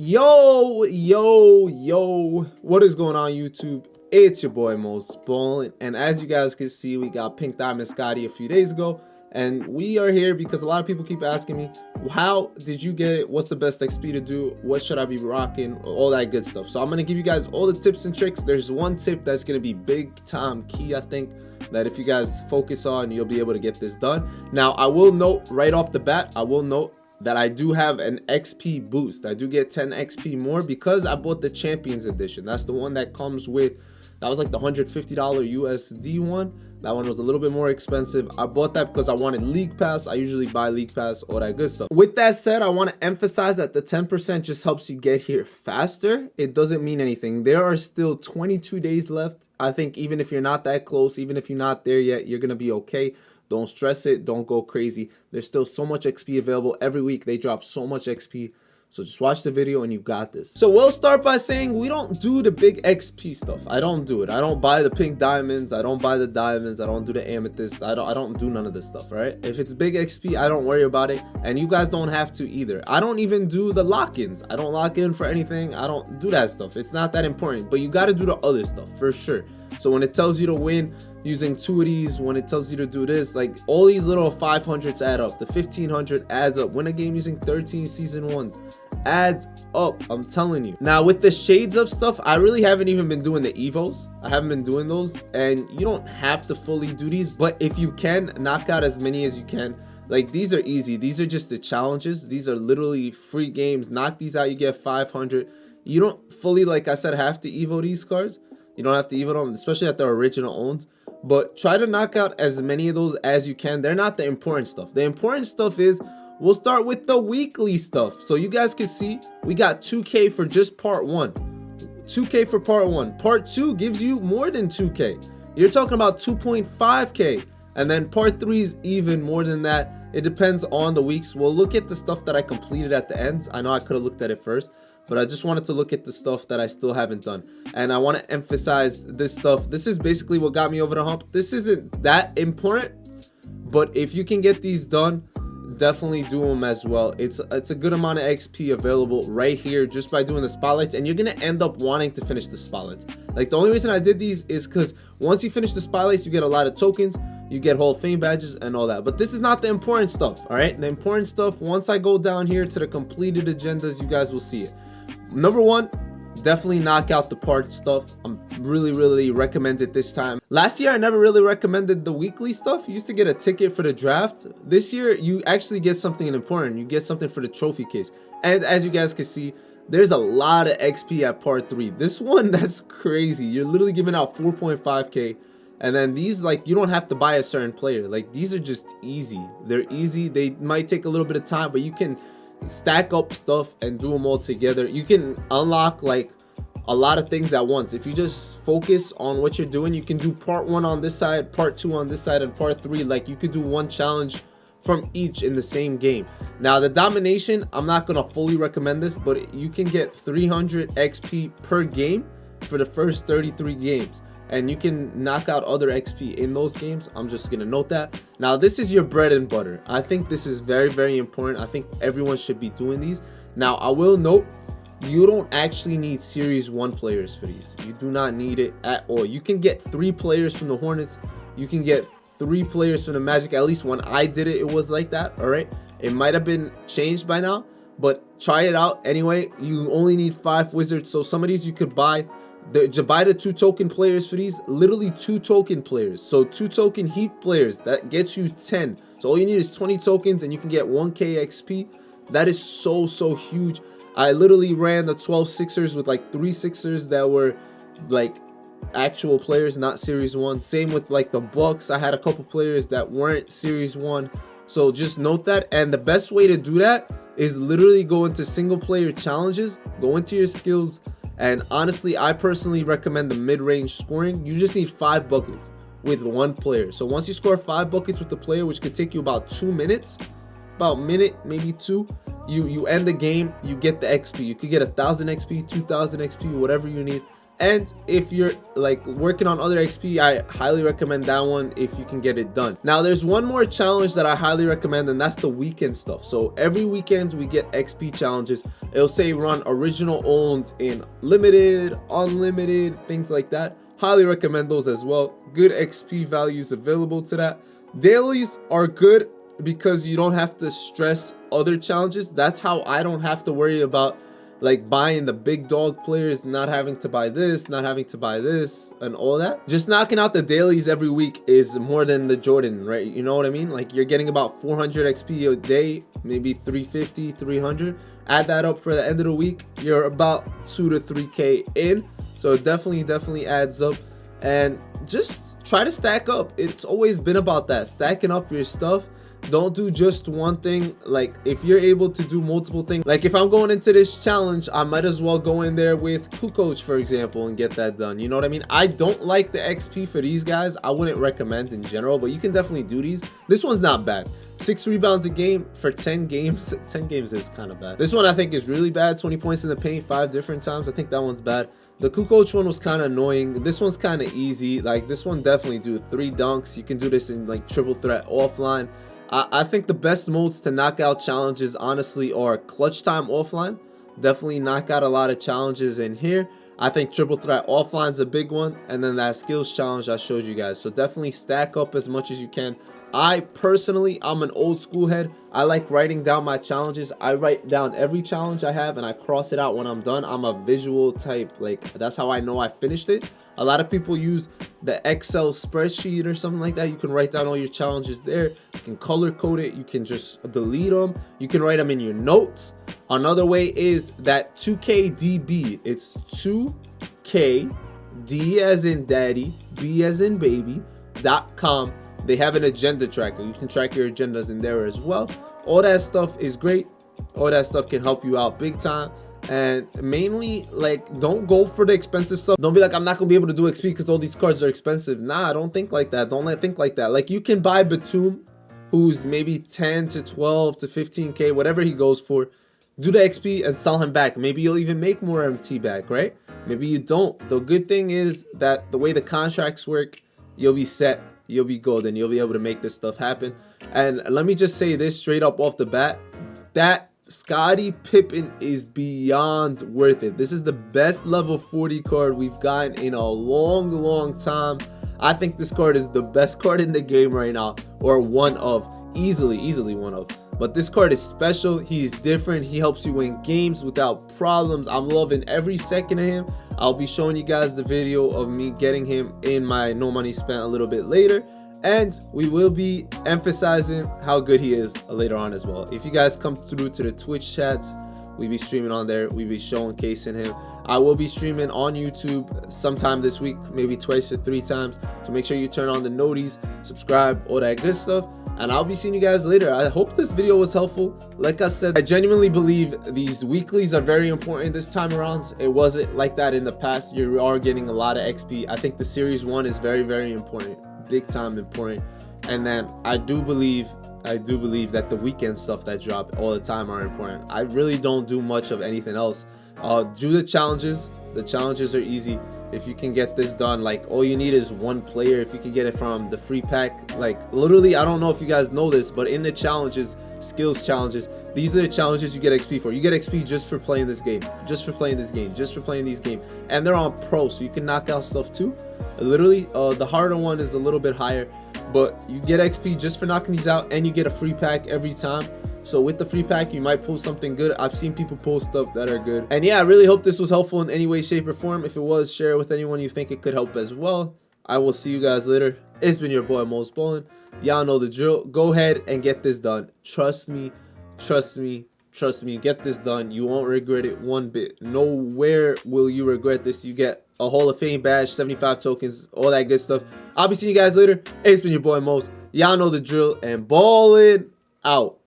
Yo, what is going on YouTube? It's your boy Mosballin, and as you guys can see, we got Pink Diamond Scottie a few days ago, and we are here because a lot of people keep asking me, how did you get it? What's the best XP to do? What should I be rocking? All that good stuff. So I'm gonna give you guys all the tips and tricks. There's one tip that's gonna be big time key, I think, that if you guys focus on, you'll be able to get this done. Now, I will note right off the bat, that I do have an XP boost. I do get 10 XP more because I bought the Champions Edition. That's the one that comes with, that was like the $150 USD one. That one was a little bit more expensive. I bought that because I wanted League Pass. I usually buy League Pass, all that good stuff. With that said, I want to emphasize that the 10% just helps you get here faster. It doesn't mean anything. There are still 22 days left. I think even if you're not that close, even if you're not there yet, you're going to be okay. Don't stress it. Don't go crazy. There's still so much XP available. Every week they drop so much XP. So just watch the video and you got this. So we'll start by saying we don't do the big XP stuff. I don't do it. I don't buy the pink diamonds. I don't buy the diamonds. I don't do the amethysts. I don't do none of this stuff, right? If it's big XP, I don't worry about it. And you guys don't have to either. I don't even do the lock-ins. I don't lock in for anything. I don't do that stuff. It's not that important. But you got to do the other stuff for sure. So when it tells you to win using 2 of these, when it tells you to do this, like all these little 500s add up. The 1500 adds up. Win a game using 13 season 1 adds up, I'm telling you. Now with the shades of stuff, I really haven't even been doing the evos. I haven't been doing those, and you don't have to fully do these, but if you can, knock out as many as you can. Like, these are easy. These are just the challenges. These are literally free games. Knock these out, you get 500. You don't fully, like I said, have to evo these cards. You don't have to evo them, especially at the original owned. But try to knock out as many of those as you can. They're not the important stuff. The important stuff is, we'll start with the weekly stuff. So you guys can see we got 2K for just part 1. 2K for part 1. Part 2 gives you more than 2K. You're talking about 2.5K. And then part 3 is even more than that. It depends on the weeks. We'll look at the stuff that I completed at the end. I know I could have looked at it first, but I just wanted to look at the stuff that I still haven't done. And I want to emphasize this stuff. This is basically what got me over the hump. This isn't that important, but if you can get these done, definitely do them as well. It's a good amount of XP available right here just by doing the spotlights, and you're gonna end up wanting to finish the spotlights. Like, the only reason I did these is because once you finish the spotlights, you get a lot of tokens, you get Hall of Fame badges and all that. But this is not the important stuff, all right? The important stuff, once I go down here to the completed agendas, you guys will see it. Number 1, definitely knock out the part stuff. I'm really recommend it this time. Last year I never really recommended the weekly stuff. You used to get a ticket for the draft. This year you actually get something important. You get something for the trophy case. And as you guys can see, there's a lot of XP at part 3. This one, that's crazy. You're literally giving out 4.5K. And then these, like, you don't have to buy a certain player. Like, these are just easy. They're easy. They might take a little bit of time, but you can stack up stuff and do them all together. You can unlock like a lot of things at once. If you just focus on what you're doing, you can do part 1 on this side, part 2 on this side, and part 3. Like, you could do one challenge from each in the same game. Now the domination, I'm not gonna fully recommend this, but you can get 300 XP per game for the first 33 games, and you can knock out other XP in those games. I'm just gonna note that. Now this is your bread and butter. I think this is very important. I think everyone should be doing these. Now I will note, you don't actually need series 1 players for these. You do not need it at all. You can get 3 players from the Hornets. You can get 3 players from the Magic. At least when I did it, it was like that. All right, it might have been changed by now, but try it out anyway. You only need 5 wizards. So some of these you could buy the 2 token players for these. Literally 2 token players. So 2 token heat players, that gets you 10. So all you need is 20 tokens and you can get 1K XP. That is so huge. I literally ran the 12 Sixers with like 3 Sixers that were like actual players, not series 1. Same with like the Bucks. I had a couple players that weren't series 1. So just note that. And the best way to do that is literally go into single player challenges, go into your skills. And honestly, I personally recommend the mid-range scoring. You just need 5 buckets with 1 player. So once you score 5 buckets with the player, which could take you about 2 minutes, about a minute, maybe 2, you end the game, you get the XP. You could get 1,000 XP, 2,000 XP, whatever you need. And if you're like working on other XP, I highly recommend that one if you can get it done. Now there's one more challenge that I highly recommend, and that's the weekend stuff. So every weekend we get XP challenges. It'll say run original, owned, in limited, unlimited, things like that. Highly recommend those as well. Good XP values available to that. Dailies are good because you don't have to stress other challenges. That's how I don't have to worry about like buying the big dog players, not having to buy this, not having to buy this, and all that. Just knocking out the dailies every week is more than the Jordan, right? You know what I mean? Like you're getting about 400 XP a day, maybe 350, 300. Add that up for the end of the week, you're about 2 to 3K in. So it definitely adds up. And just try to stack up. It's always been about that, stacking up your stuff. Don't do just one thing. Like if you're able to do multiple things, like if I'm going into this challenge, I might as well go in there with Kukoc, for example, and get that done. You know what I mean? I don't like the XP for these guys. I wouldn't recommend in general, but you can definitely do these. This one's not bad. 6 rebounds a game for 10 games. 10 games is kind of bad. This one I think is really bad. 20 points in the paint 5 different times. I think that one's bad. The Kukoc one was kind of annoying. This one's kind of easy. Like this one definitely do 3 dunks. You can do this in like triple threat offline. I think the best modes to knock out challenges honestly are clutch time offline. Definitely knock out a lot of challenges in here. I think triple threat offline is a big one, and then that skills challenge I showed you guys. So definitely stack up as much as you can. I personally, I'm an old school head. I like writing down my challenges. I write down every challenge I have and I cross it out when I'm done. I'm a visual type. Like that's how I know I finished it. A lot of people use the Excel spreadsheet or something like that. You can write down all your challenges there. You can color code it. You can just delete them. You can write them in your notes. Another way is that 2KDB. It's 2K, D as in daddy, B as in baby.com. They have an agenda tracker. You can track your agendas in there as well. All that stuff is great. All that stuff can help you out big time. And mainly, like, don't go for the expensive stuff. Don't be like, I'm not gonna be able to do XP because all these cards are expensive. Nah, don't think like that. Don't think like that. Like, you can buy Batum, who's maybe 10 to 12 to 15K, whatever he goes for. Do the XP and sell him back. Maybe you'll even make more MT back, right? Maybe you don't. The good thing is that the way the contracts work, you'll be set. You'll be golden. You'll be able to make this stuff happen. And let me just say this straight up off the bat, that Scottie Pippen is beyond worth it. This is the best level 40 card we've gotten in a long time. I think this card is the best card in the game right now, or one of, easily one of. But this card is special. He's different. He helps you win games without problems. I'm loving every second of him. I'll be showing you guys the video of me getting him in my no money spent a little bit later. And we will be emphasizing how good he is later on as well. If you guys come through to the Twitch chats, we be streaming on there. We be showcasing him. I will be streaming on YouTube sometime this week, maybe twice or 3 times. So make sure you turn on the noties, subscribe, all that good stuff. And I'll be seeing you guys later. I hope this video was helpful. Like I said, I genuinely believe these weeklies are very important this time around. It wasn't like that in the past. You are getting a lot of XP. I think the series 1 is very important, big time important. And then I do believe that the weekend stuff that drop all the time are important. I really don't do much of anything else. Do the challenges. The challenges are easy. If you can get this done, like all you need is 1 player. If you can get it from the free pack, like literally, I don't know if you guys know this, but in the challenges, skills challenges, these are the challenges you get XP for. You get XP just for playing this game, just for playing this game, just for playing these games. And they're on pro, so you can knock out stuff too. Literally, the harder one is a little bit higher, but you get XP just for knocking these out, and you get a free pack every time. So with the free pack, you might pull something good. I've seen people pull stuff that are good. And yeah, I really hope this was helpful in any way, shape, or form. If it was, share it with anyone you think it could help as well. I will see you guys later. It's been your boy Mosballin. Y'all know the drill. Go ahead and get this done. Trust me. Get this done. You won't regret it one bit. Nowhere will you regret this. You get a Hall of Fame badge, 75 tokens, all that good stuff. I'll be seeing you guys later. It's been your boy Mos. Y'all know the drill. And ballin' out.